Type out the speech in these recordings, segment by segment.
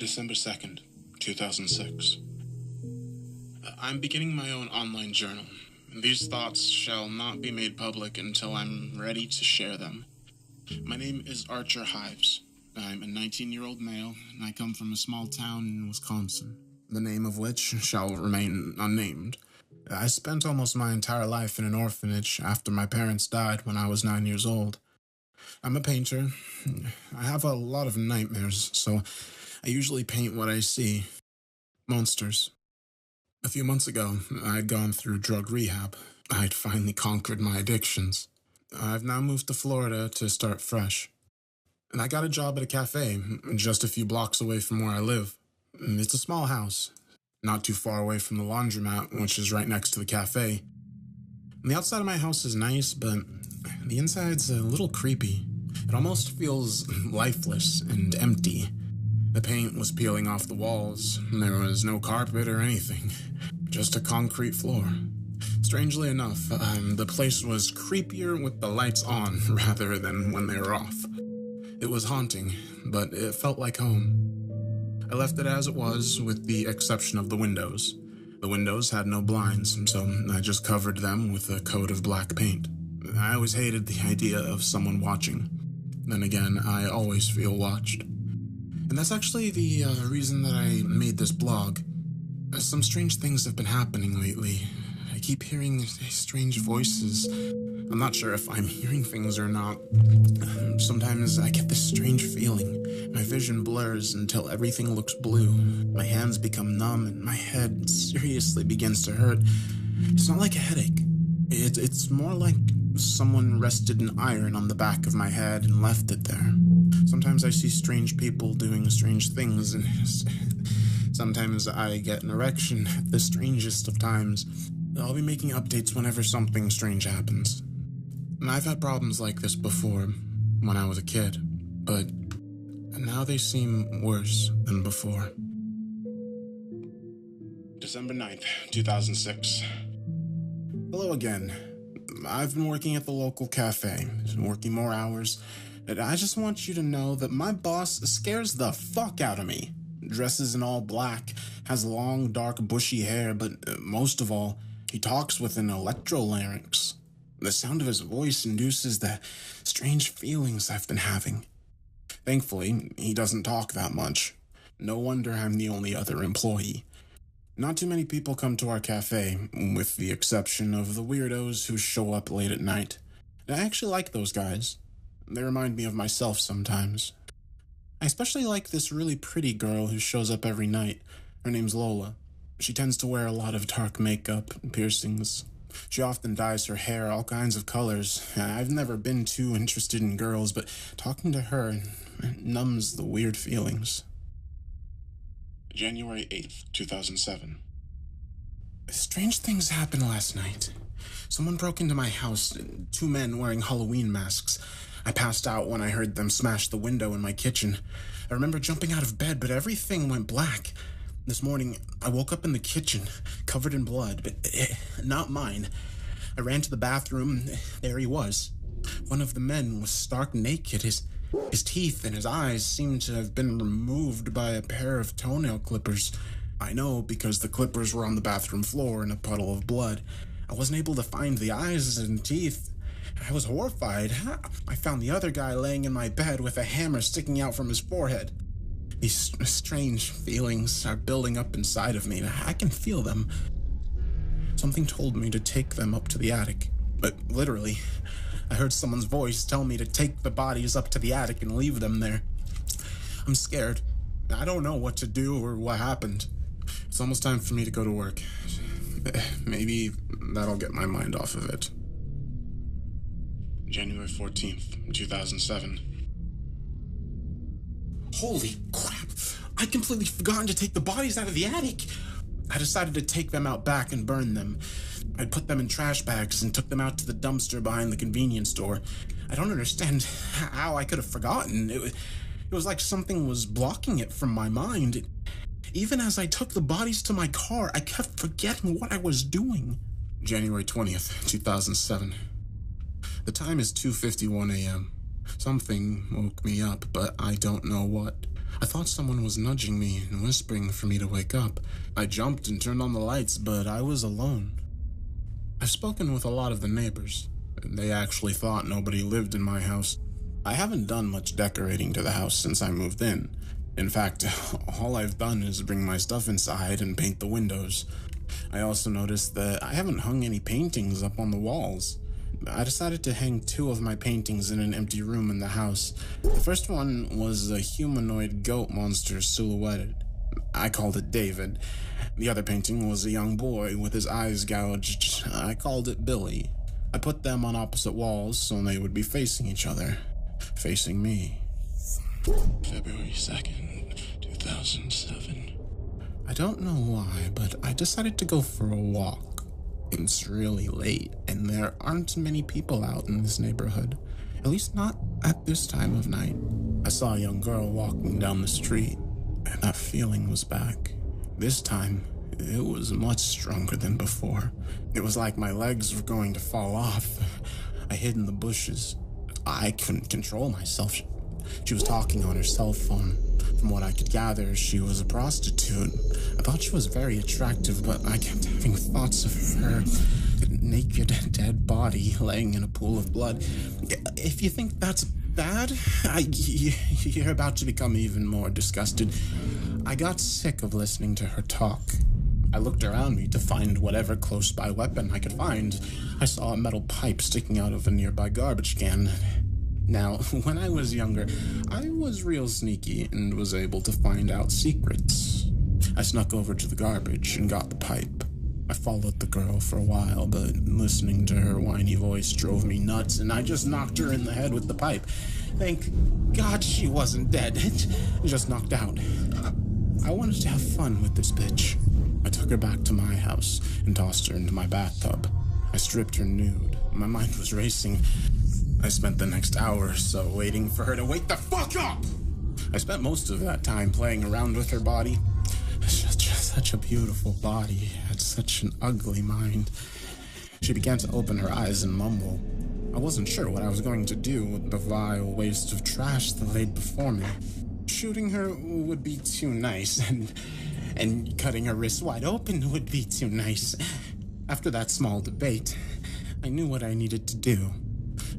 December 2nd, 2006. I'm beginning my own online journal. These thoughts shall not be made public until I'm ready to share them. My name is Archer Hives. I'm a 19-year-old male, and I come from a small town in Wisconsin, the name of which shall remain unnamed. I spent almost my entire life in an orphanage after my parents died when I was 9 years old. I'm a painter. I have a lot of nightmares, so I usually paint what I see. Monsters. A few months ago, I'd gone through drug rehab. I'd finally conquered my addictions. I've now moved to Florida to start fresh. And I got a job at a cafe, just a few blocks away from where I live. It's a small house, not too far away from the laundromat, which is right next to the cafe. And the outside of my house is nice, but the inside's a little creepy. It almost feels lifeless and empty. The paint was peeling off the walls. There was no carpet or anything, just a concrete floor. Strangely enough, the place was creepier with the lights on rather than when they were off. It was haunting, but it felt like home. I left it as it was, with the exception of the windows. The windows had no blinds, so I just covered them with a coat of black paint. I always hated the idea of someone watching. Then again, I always feel watched. And that's actually the reason that I made this blog. Some strange things have been happening lately. I keep hearing strange voices. I'm not sure if I'm hearing things or not. Sometimes I get this strange feeling. My vision blurs until everything looks blue. My hands become numb and my head seriously begins to hurt. It's not like a headache. It's more like someone rested an iron on the back of my head and left it there. Sometimes I see strange people doing strange things, and sometimes I get an erection at the strangest of times. I'll be making updates whenever something strange happens. And I've had problems like this before, when I was a kid, but now they seem worse than before. December 9th, 2006. Hello again. I've been working at the local cafe, working more hours, and I just want you to know that my boss scares the fuck out of me. Dresses in all black, has long, dark, bushy hair, but most of all, he talks with an electrolarynx. The sound of his voice induces the strange feelings I've been having. Thankfully, he doesn't talk that much. No wonder I'm the only other employee. Not too many people come to our cafe, with the exception of the weirdos who show up late at night. I actually like those guys. They remind me of myself sometimes. I especially like this really pretty girl who shows up every night. Her name's Lola. She tends to wear a lot of dark makeup and piercings. She often dyes her hair all kinds of colors. I've never been too interested in girls, but talking to her numbs the weird feelings. January 8th, 2007. Strange things happened last night. Someone broke into my house, 2 men wearing Halloween masks. I passed out when I heard them smash the window in my kitchen. I remember jumping out of bed, but everything went black. This morning, I woke up in the kitchen, covered in blood, but not mine. I ran to the bathroom. There he was. One of the men was stark naked. His teeth and his eyes seemed to have been removed by a pair of toenail clippers. I know because the clippers were on the bathroom floor in a puddle of blood. I wasn't able to find the eyes and teeth. I was horrified. I found the other guy laying in my bed with a hammer sticking out from his forehead. These strange feelings are building up inside of me. I can feel them. Something told me to take them up to the attic. But literally, I heard someone's voice tell me to take the bodies up to the attic and leave them there. I'm scared. I don't know what to do or what happened. It's almost time for me to go to work. Maybe that'll get my mind off of it. January 14th, 2007. Holy crap! I'd completely forgotten to take the bodies out of the attic! I decided to take them out back and burn them. I put them in trash bags and took them out to the dumpster behind the convenience store. I don't understand how I could have forgotten. It was like something was blocking it from my mind. Even as I took the bodies to my car, I kept forgetting what I was doing. January 20th, 2007. The time is 2:51 a.m. Something woke me up, but I don't know what. I thought someone was nudging me and whispering for me to wake up. I jumped and turned on the lights, but I was alone. I've spoken with a lot of the neighbors. They actually thought nobody lived in my house. I haven't done much decorating to the house since I moved in. In fact, all I've done is bring my stuff inside and paint the windows. I also noticed that I haven't hung any paintings up on the walls. I decided to hang 2 of my paintings in an empty room in the house. The first one was a humanoid goat monster silhouetted. I called it David. The other painting was a young boy with his eyes gouged. I called it Billy. I put them on opposite walls so they would be facing each other, facing me. February 2nd, 2007. I don't know why, but I decided to go for a walk. It's really late, and there aren't many people out in this neighborhood. At least not at this time of night. I saw a young girl walking down the street, and that feeling was back. This time, it was much stronger than before. It was like my legs were going to fall off. I hid in the bushes. I couldn't control myself. She was talking on her cell phone. From what I could gather, she was a prostitute. I thought she was very attractive, but I kept having thoughts of her naked, dead body laying in a pool of blood. If you think that's bad, you're about to become even more disgusted. I got sick of listening to her talk. I looked around me to find whatever close-by weapon I could find. I saw a metal pipe sticking out of a nearby garbage can. Now, when I was younger, I was real sneaky and was able to find out secrets. I snuck over to the garbage and got the pipe. I followed the girl for a while, but listening to her whiny voice drove me nuts, and I just knocked her in the head with the pipe. Thank God she wasn't dead. Just knocked out. I wanted to have fun with this bitch. I took her back to my house and tossed her into my bathtub. I stripped her nude. My mind was racing. I spent the next hour or so waiting for her to wake the fuck up! I spent most of that time playing around with her body. Such a beautiful body, had such an ugly mind. She began to open her eyes and mumble. I wasn't sure what I was going to do with the vile waste of trash that laid before me. Shooting her would be too nice, and cutting her wrists wide open would be too nice. After that small debate, I knew what I needed to do.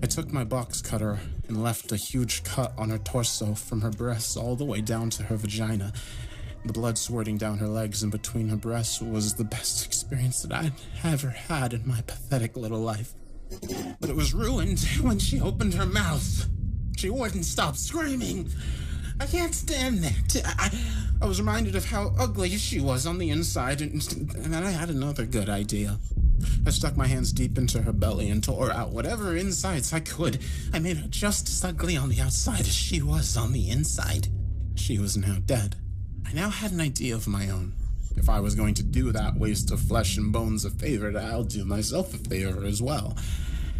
I took my box cutter and left a huge cut on her torso from her breasts all the way down to her vagina. The blood squirting down her legs and between her breasts was the best experience that I'd ever had in my pathetic little life. But it was ruined when she opened her mouth. She wouldn't stop screaming. I can't stand that. I was reminded of how ugly she was on the inside, and then I had another good idea. I stuck my hands deep into her belly and tore out whatever insides I could. I made her just as ugly on the outside as she was on the inside. She was now dead. I now had an idea of my own. If I was going to do that waste of flesh and bones a favor, I'll do myself a favor as well.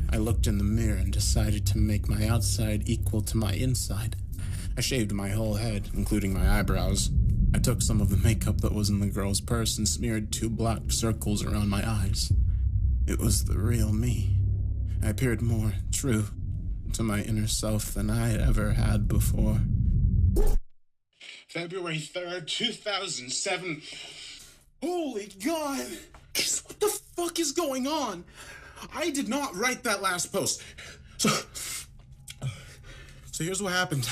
I looked in the mirror and decided to make my outside equal to my inside. I shaved my whole head, including my eyebrows. I took some of the makeup that was in the girl's purse and smeared 2 black circles around my eyes. It was the real me. I appeared more true to my inner self than I had ever had before. February 3rd, 2007. Holy God! What the fuck is going on? I did not write that last post. So here's what happened.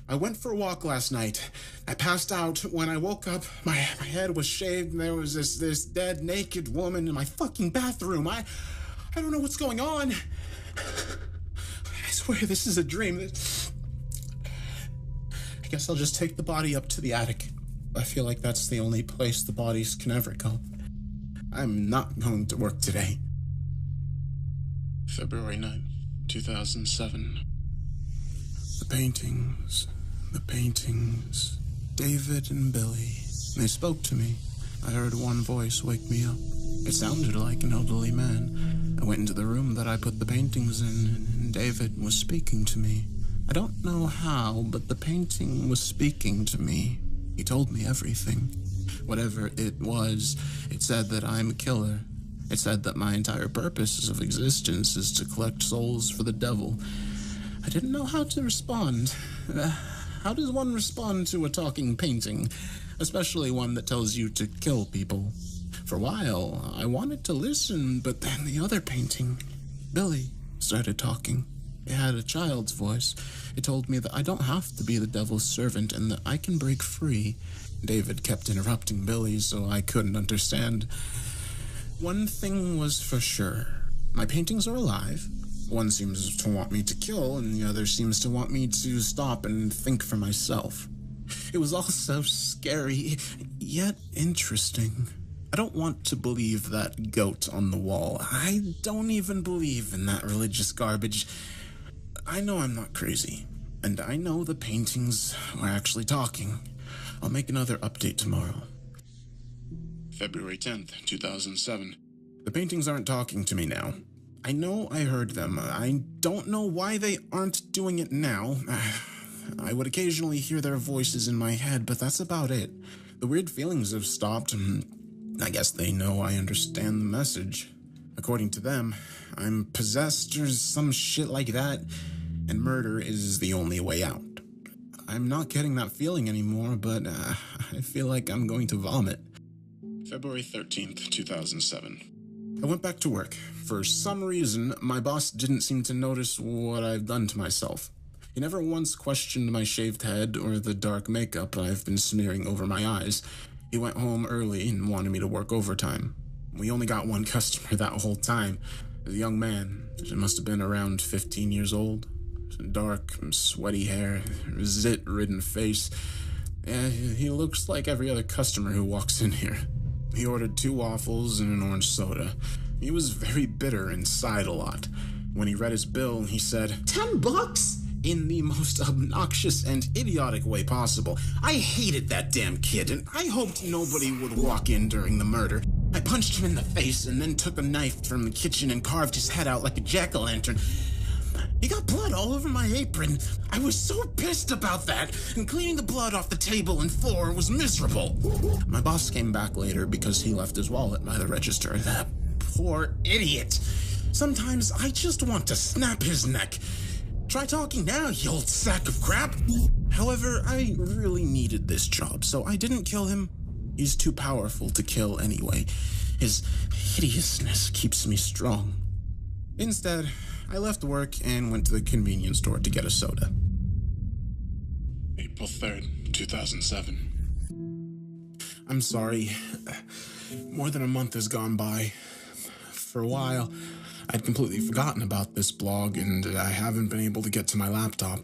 I went for a walk last night. I passed out. When I woke up, my head was shaved, and there was this dead, naked woman in my fucking bathroom. I don't know what's going on. I swear this is a dream. I guess I'll just take the body up to the attic. I feel like that's the only place the bodies can ever go. I'm not going to work today. February 9th, 2007. The paintings. David and Billy. They spoke to me. I heard one voice wake me up. It sounded like an elderly man. I went into the room that I put the paintings in, and David was speaking to me. I don't know how, but the painting was speaking to me. He told me everything. Whatever it was, it said that I'm a killer. It said that my entire purpose of existence is to collect souls for the devil. I didn't know how to respond. How does one respond to a talking painting, especially one that tells you to kill people? For a while, I wanted to listen, but then the other painting, Billy, started talking. It had a child's voice. It told me that I don't have to be the devil's servant and that I can break free. David kept interrupting Billy, so I couldn't understand. One thing was for sure. My paintings are alive. One seems to want me to kill, and the other seems to want me to stop and think for myself. It was all so scary, yet interesting. I don't want to believe that goat on the wall. I don't even believe in that religious garbage. I know I'm not crazy, and I know the paintings are actually talking. I'll make another update tomorrow. February 10th, 2007. The paintings aren't talking to me now. I know I heard them. I don't know why they aren't doing it now. I would occasionally hear their voices in my head, but that's about it. The weird feelings have stopped. I guess they know I understand the message. According to them, I'm possessed or some shit like that, and murder is the only way out. I'm not getting that feeling anymore, but I feel like I'm going to vomit. February 13th, 2007. I went back to work. For some reason, my boss didn't seem to notice what I've done to myself. He never once questioned my shaved head or the dark makeup I've been smearing over my eyes. He went home early and wanted me to work overtime. We only got one customer that whole time. A young man. He must have been around 15 years old. Dark, sweaty hair, zit-ridden face. He looks like every other customer who walks in here. He ordered 2 waffles and an orange soda. He was very bitter and sighed a lot. When he read his bill, he said, $10? In the most obnoxious and idiotic way possible. I hated that damn kid, and I hoped nobody would walk in during the murder. I punched him in the face and then took a knife from the kitchen and carved his head out like a jack-o'-lantern. He got blood all over my apron. I was so pissed about that, and cleaning the blood off the table and floor was miserable. My boss came back later because he left his wallet by the register. That poor idiot. Sometimes I just want to snap his neck. Try talking now, you old sack of crap. However, I really needed this job, so I didn't kill him. He's too powerful to kill anyway. His hideousness keeps me strong. Instead, I left work and went to the convenience store to get a soda. April 3rd, 2007. I'm sorry. More than a month has gone by. For a while, I'd completely forgotten about this blog, and I haven't been able to get to my laptop.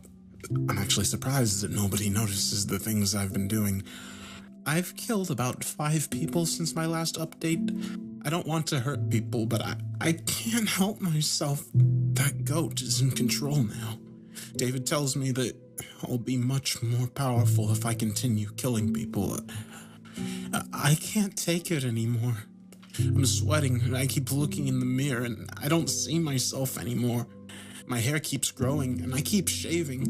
I'm actually surprised that nobody notices the things I've been doing. I've killed about 5 people since my last update. I don't want to hurt people, but I can't help myself. That goat is in control now. David tells me that I'll be much more powerful if I continue killing people. I can't take it anymore. I'm sweating, and I keep looking in the mirror, and I don't see myself anymore. My hair keeps growing, and I keep shaving.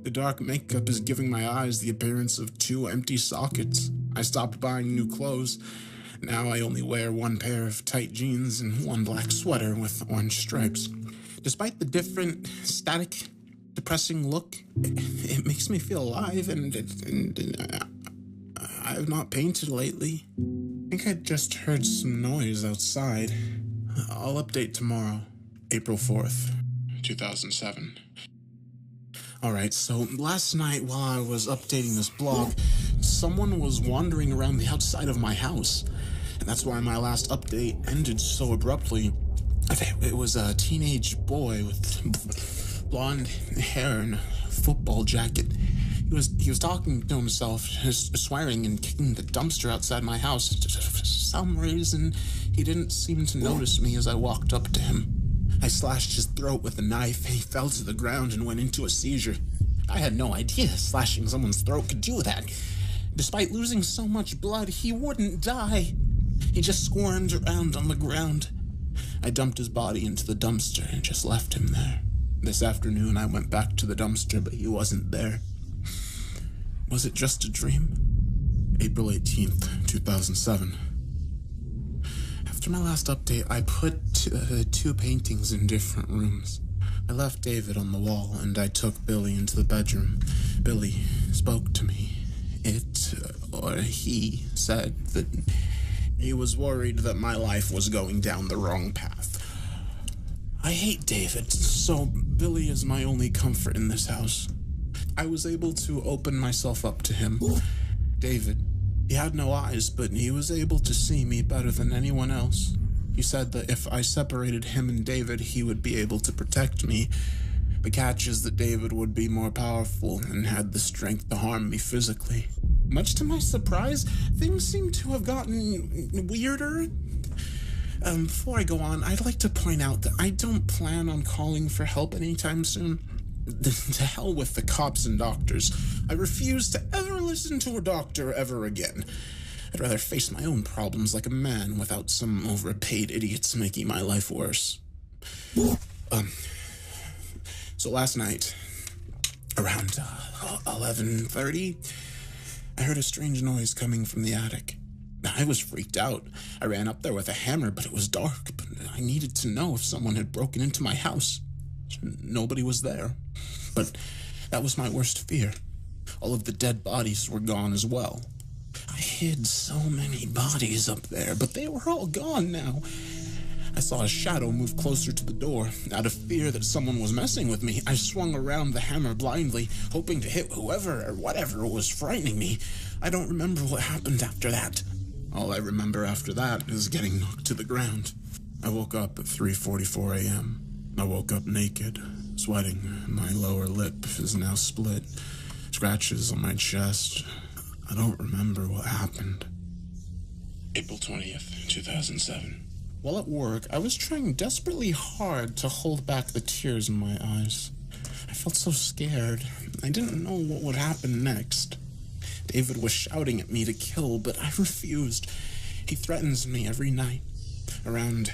The dark makeup is giving my eyes the appearance of 2 empty sockets. I stopped buying new clothes. Now I only wear 1 pair of tight jeans and 1 black sweater with orange stripes. Despite the different, static, depressing look, it makes me feel alive, and I've not painted lately. I think I just heard some noise outside. I'll update tomorrow, April 4th. 2007. Alright, so last night while I was updating this blog, someone was wandering around the outside of my house. And that's why my last update ended so abruptly. It was a teenage boy with blonde hair and a football jacket. He was talking to himself, swearing and kicking the dumpster outside my house. For some reason, he didn't seem to notice me as I walked up to him. I slashed his throat with a knife, and he fell to the ground and went into a seizure. I had no idea slashing someone's throat could do that. Despite losing so much blood, he wouldn't die. He just squirmed around on the ground. I dumped his body into the dumpster and just left him there. This afternoon, I went back to the dumpster, but he wasn't there. Was it just a dream? April 18th, 2007. After my last update, I put 2 paintings in different rooms. I left David on the wall, and I took Billy into the bedroom. Billy spoke to me. He said that he was worried that my life was going down the wrong path. I hate David, so Billy is my only comfort in this house. I was able to open myself up to him. David, he had no eyes, but he was able to see me better than anyone else. He said that if I separated him and David, he would be able to protect me. The catch is that David would be more powerful and had the strength to harm me physically. Much to my surprise, things seem to have gotten weirder. Before I go on, I'd like to point out that I don't plan on calling for help anytime soon. To hell with the cops and doctors. I refuse to ever listen to a doctor ever again. I'd rather face my own problems like a man without some overpaid idiots making my life worse. So last night, around 11:30, I heard a strange noise coming from the attic. I was freaked out. I ran up there with a hammer, but it was dark. But I needed to know if someone had broken into my house. Nobody was there. But that was my worst fear. All of the dead bodies were gone as well. I hid so many bodies up there, but they were all gone now. I saw a shadow move closer to the door. Out of fear that someone was messing with me, I swung around the hammer blindly, hoping to hit whoever or whatever was frightening me. I don't remember what happened after that. All I remember after that is getting knocked to the ground. I woke up at 3:44 a.m. I woke up naked, sweating. My lower lip is now split. Scratches on my chest. I don't remember what happened. April 20th, 2007. While at work, I was trying desperately hard to hold back the tears in my eyes. I felt so scared. I didn't know what would happen next. David was shouting at me to kill, but I refused. He threatens me every night. Around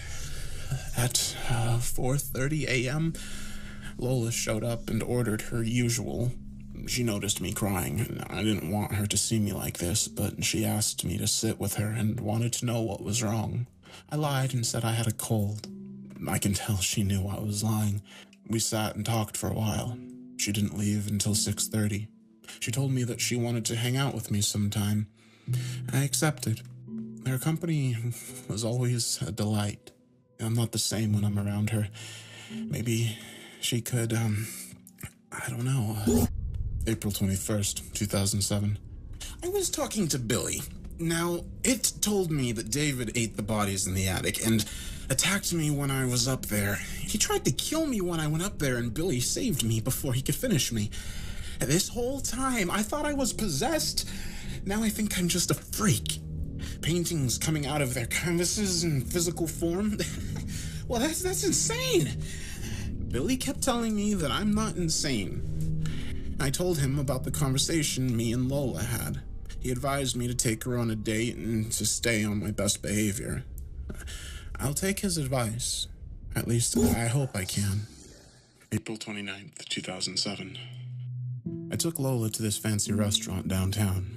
at 4:30 a.m., Lola showed up and ordered her usual. She noticed me crying. I didn't want her to see me like this, but she asked me to sit with her and wanted to know what was wrong. I lied and said I had a cold. I can tell she knew I was lying. We sat and talked for a while. She didn't leave until 6:30. She told me that she wanted to hang out with me sometime. I accepted. Her company was always a delight. I'm not the same when I'm around her. Maybe she could, I don't know. April 21st, 2007. I was talking to Billy. Now, it told me that David ate the bodies in the attic and attacked me when I was up there. He tried to kill me when I went up there, and Billy saved me before he could finish me. This whole time, I thought I was possessed. Now I think I'm just a freak. Paintings coming out of their canvases in physical form. Well, that's insane. Billy kept telling me that I'm not insane. I told him about the conversation me and Lola had. He advised me to take her on a date and to stay on my best behavior. I'll take his advice. At least I hope I can. April 29th, 2007. I took Lola to this fancy restaurant downtown.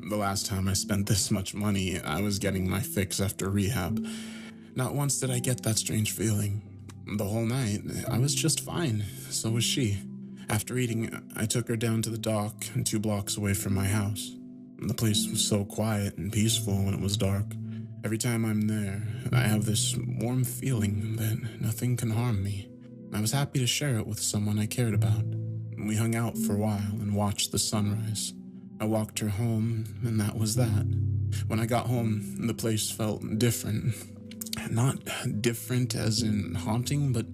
The last time I spent this much money, I was getting my fix after rehab. Not once did I get that strange feeling. The whole night, I was just fine. So was she. After eating, I took her down to the dock 2 blocks away from my house. The place was so quiet and peaceful when it was dark. Every time I'm there, I have this warm feeling that nothing can harm me. I was happy to share it with someone I cared about. We hung out for a while and watched the sunrise. I walked her home, and that was that. When I got home, the place felt different. Not different as in haunting, but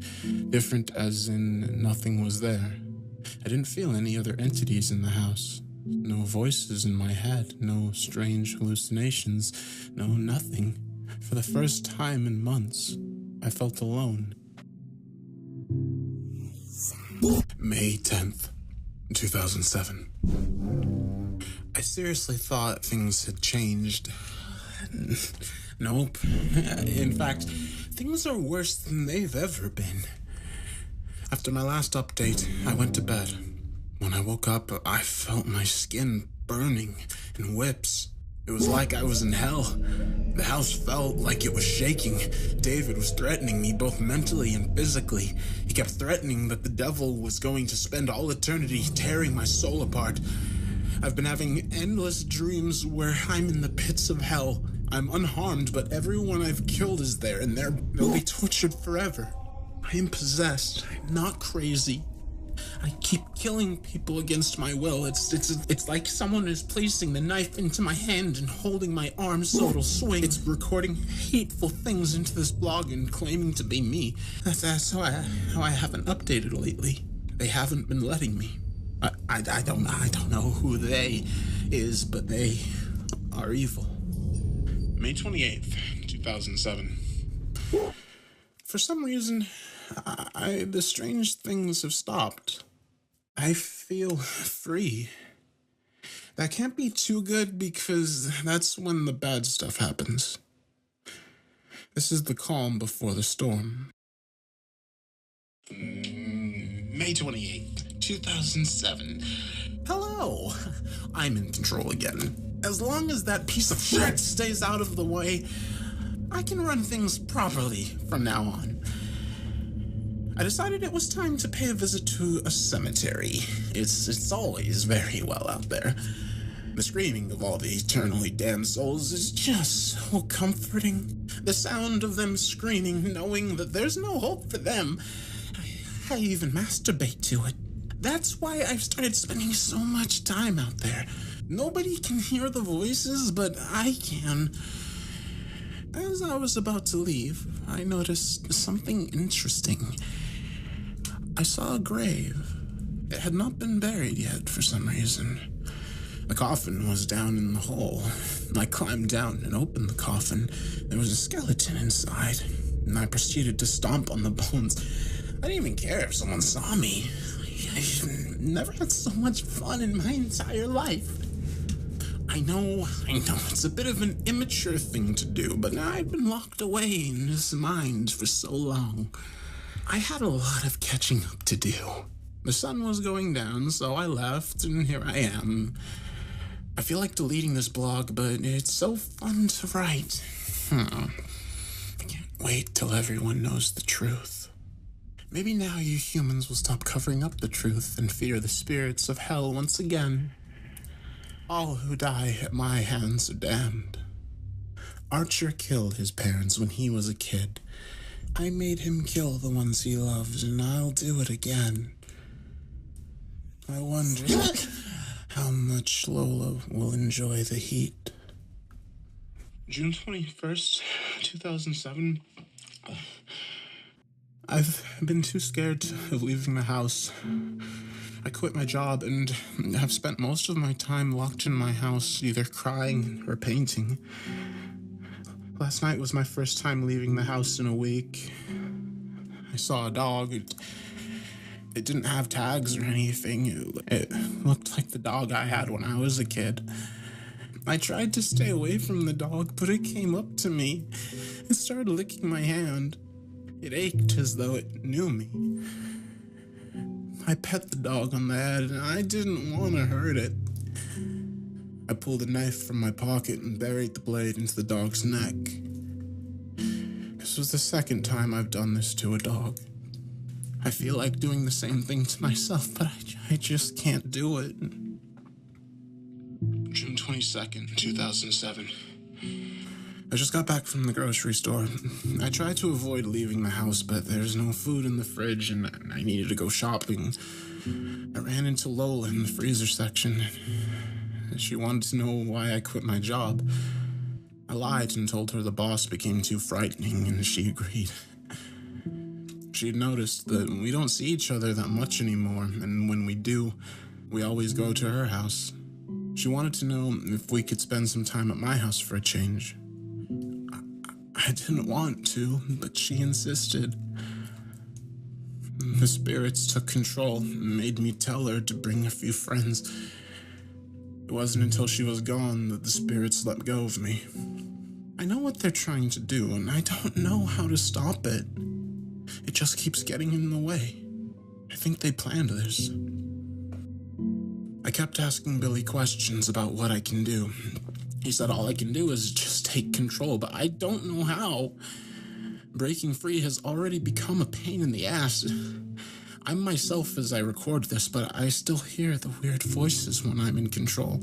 different as in nothing was there. I didn't feel any other entities in the house. No voices in my head, no strange hallucinations, no nothing. For the first time in months, I felt alone. May 10th, 2007. I seriously thought things had changed. Nope. In fact, things are worse than they've ever been. After my last update, I went to bed. When I woke up, I felt my skin burning in whips. It was like I was in hell. The house felt like it was shaking. David was threatening me both mentally and physically. He kept threatening that the devil was going to spend all eternity tearing my soul apart. I've been having endless dreams where I'm in the pits of hell. I'm unharmed, but everyone I've killed is there, and they'll be tortured forever. I am possessed. I'm not crazy. I keep killing people against my will. It's like someone is placing the knife into my hand and holding my arm so it'll swing. It's recording hateful things into this blog and claiming to be me. That's how I haven't updated lately. They haven't been letting me. I don't know who they is, but they are evil. May 28th, 2007. For some reason, the strange things have stopped. I feel free. That can't be too good because that's when the bad stuff happens. This is the calm before the storm. May 28th, 2007. Hello! I'm in control again. As long as that piece of shit stays out of the way, I can run things properly from now on. I decided it was time to pay a visit to a cemetery. It's always very well out there. The screaming of all the eternally damned souls is just so comforting. The sound of them screaming, knowing that there's no hope for them. I even masturbate to it. That's why I've started spending so much time out there. Nobody can hear the voices, but I can. As I was about to leave, I noticed something interesting. I saw a grave. It had not been buried yet for some reason. The coffin was down in the hole. I climbed down and opened the coffin. There was a skeleton inside, and I proceeded to stomp on the bones. I didn't even care if someone saw me. I've never had so much fun in my entire life. I know, it's a bit of an immature thing to do, but I've been locked away in his mind for so long. I had a lot of catching up to do. The sun was going down, so I left, and here I am. I feel like deleting this blog, but it's so fun to write. I can't wait till everyone knows the truth. Maybe now you humans will stop covering up the truth and fear the spirits of hell once again. All who die at my hands are damned. Archer killed his parents when he was a kid. I made him kill the ones he loved, and I'll do it again. I wonder how much Lola will enjoy the heat. June 21st, 2007. I've been too scared of leaving the house. I quit my job and have spent most of my time locked in my house, either crying or painting. Last night was my first time leaving the house in a week. I saw a dog. It didn't have tags or anything. It looked like the dog I had when I was a kid. I tried to stay away from the dog, but it came up to me. It started licking my hand. It ached as though it knew me. I pet the dog on the head, and I didn't want to hurt it. I pulled a knife from my pocket and buried the blade into the dog's neck. This was the second time I've done this to a dog. I feel like doing the same thing to myself, but I just can't do it. June 22nd, 2007. I just got back from the grocery store. I tried to avoid leaving the house, but there's no food in the fridge, and I needed to go shopping. I ran into Lola in the freezer section. She wanted to know why I quit my job. I lied and told her the boss became too frightening, and she agreed. She had noticed that we don't see each other that much anymore, and when we do, we always go to her house. She wanted to know if we could spend some time at my house for a change. I didn't want to, but she insisted. The spirits took control and made me tell her to bring a few friends. It wasn't until she was gone that the spirits let go of me. I know what they're trying to do, and I don't know how to stop it. It just keeps getting in the way. I think they planned this. I kept asking Billy questions about what I can do. He said all I can do is just take control, but I don't know how. Breaking free has already become a pain in the ass. I'm myself as I record this, but I still hear the weird voices when I'm in control.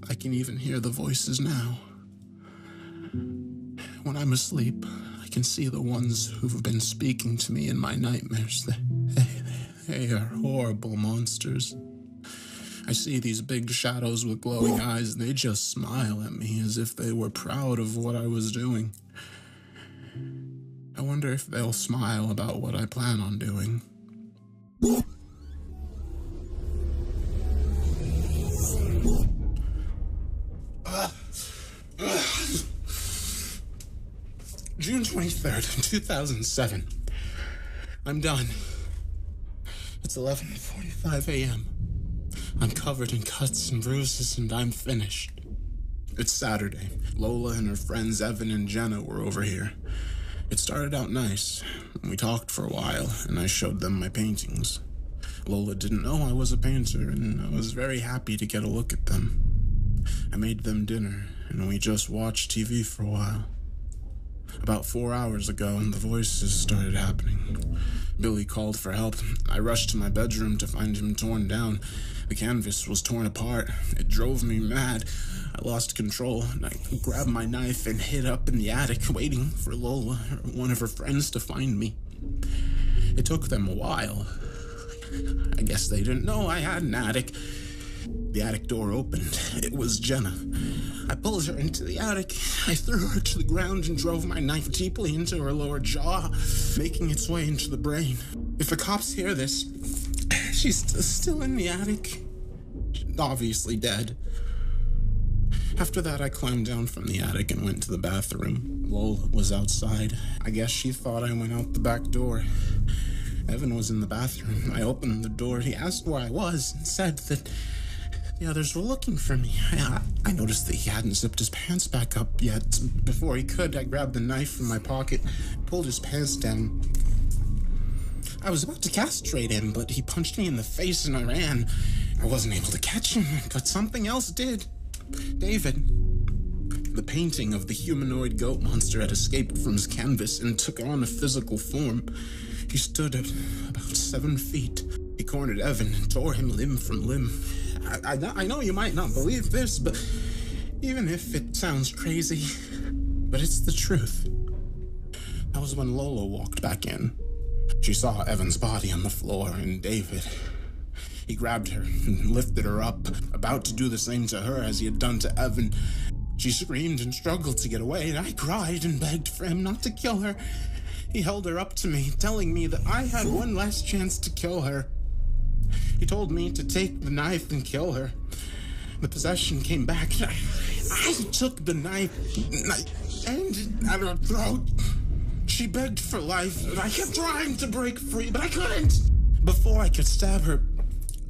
I can even hear the voices now. When I'm asleep, I can see the ones who've been speaking to me in my nightmares. They are horrible monsters. I see these big shadows with glowing eyes, and they just smile at me as if they were proud of what I was doing. I wonder if they'll smile about what I plan on doing. June 23rd, 2007. I'm done. It's 11:45 a.m. I'm covered in cuts and bruises, and I'm finished. It's Saturday. Lola and her friends Evan and Jenna were over here. It started out nice. We talked for a while, and I showed them my paintings. Lola didn't know I was a painter, and I was very happy to get a look at them. I made them dinner, and we just watched TV for a while. About 4 hours ago, the voices started happening. Billy called for help. I rushed to my bedroom to find him torn down. The canvas was torn apart. It drove me mad. I lost control, and I grabbed my knife and hid up in the attic, waiting for Lola or one of her friends to find me. It took them a while. I guess they didn't know I had an attic. The attic door opened. It was Jenna. I pulled her into the attic. I threw her to the ground and drove my knife deeply into her lower jaw, making its way into the brain. If the cops hear this, she's still in the attic. Obviously dead. After that, I climbed down from the attic and went to the bathroom. Lola was outside. I guess she thought I went out the back door. Evan was in the bathroom. I opened the door. He asked where I was and said that the others were looking for me. I noticed that he hadn't zipped his pants back up yet. Before he could, I grabbed the knife from my pocket, pulled his pants down. I was about to castrate him, but he punched me in the face and I ran. I wasn't able to catch him, but something else did. David. The painting of the humanoid goat monster had escaped from his canvas and took on a physical form. He stood at about 7 feet. He cornered Evan and tore him limb from limb. I know you might not believe this, but even if it sounds crazy, but it's the truth. That was when Lola walked back in. She saw Evan's body on the floor and David. He grabbed her and lifted her up, about to do the same to her as he had done to Evan. She screamed and struggled to get away, and I cried and begged for him not to kill her. He held her up to me, telling me that I had one last chance to kill her. He told me to take the knife and kill her. The possession came back. I took the knife and I aimed it at her throat. She begged for life, and I kept trying to break free, but I couldn't. Before I could stab her,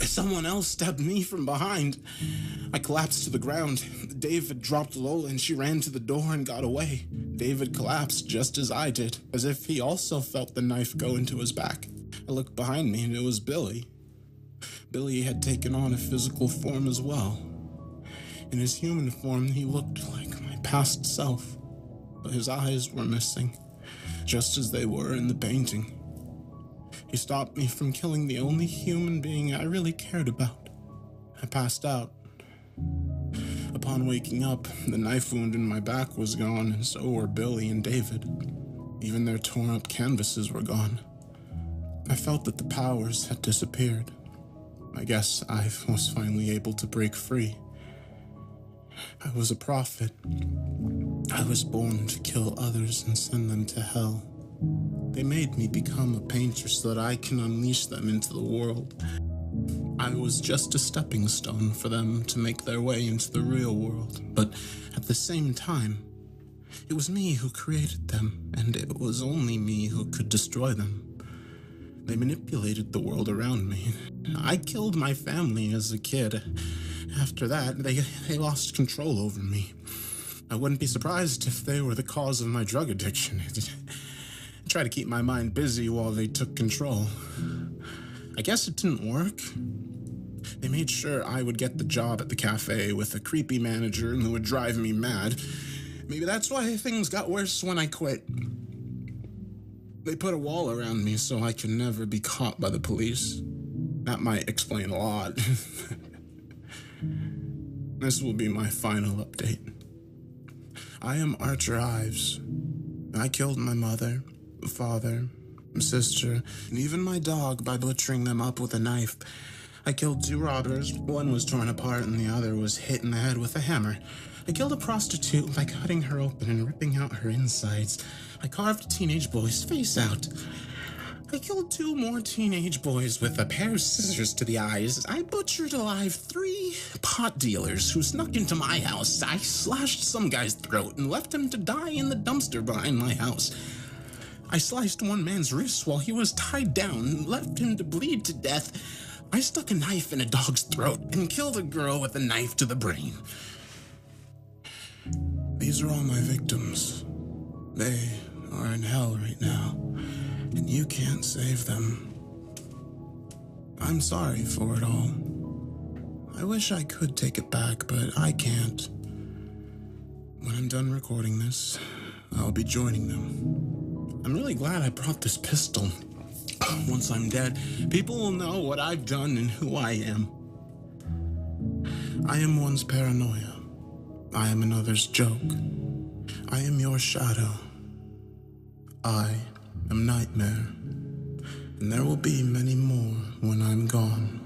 someone else stabbed me from behind. I collapsed to the ground. David dropped Lola and she ran to the door and got away. David collapsed just as I did, as if he also felt the knife go into his back. I looked behind me and it was Billy. Billy had taken on a physical form as well. In his human form, he looked like my past self, but his eyes were missing, just as they were in the painting. He stopped me from killing the only human being I really cared about. I passed out. Upon waking up, the knife wound in my back was gone, and so were Billy and David. Even their torn-up canvases were gone. I felt that the powers had disappeared. I guess I was finally able to break free. I was a prophet. I was born to kill others and send them to hell. They made me become a painter so that I can unleash them into the world. I was just a stepping stone for them to make their way into the real world, but at the same time, it was me who created them, and it was only me who could destroy them. They manipulated the world around me. I killed my family as a kid. After that, they lost control over me. I wouldn't be surprised if they were the cause of my drug addiction. I tried to keep my mind busy while they took control. I guess it didn't work. They made sure I would get the job at the cafe with a creepy manager who would drive me mad. Maybe that's why things got worse when I quit. They put a wall around me so I could never be caught by the police. That might explain a lot. This will be my final update. I am Archer Ives. I killed my mother, father, sister, and even my dog by butchering them up with a knife. I killed 2 robbers. One was torn apart and the other was hit in the head with a hammer. I killed a prostitute by cutting her open and ripping out her insides. I carved a teenage boy's face out. I killed 2 more teenage boys with a pair of scissors to the eyes. I butchered alive 3 pot dealers who snuck into my house. I slashed some guy's throat and left him to die in the dumpster behind my house. I sliced one man's wrist while he was tied down and left him to bleed to death. I stuck a knife in a dog's throat and killed a girl with a knife to the brain. These are all my victims. They are in hell right now, and you can't save them. I'm sorry for it all. I wish I could take it back, but I can't. When I'm done recording this, I'll be joining them. I'm really glad I brought this pistol. Once I'm dead, people will know what I've done and who I am. I am one's paranoia. I am another's joke. I am your shadow. I am Nightmare. And there will be many more when I'm gone.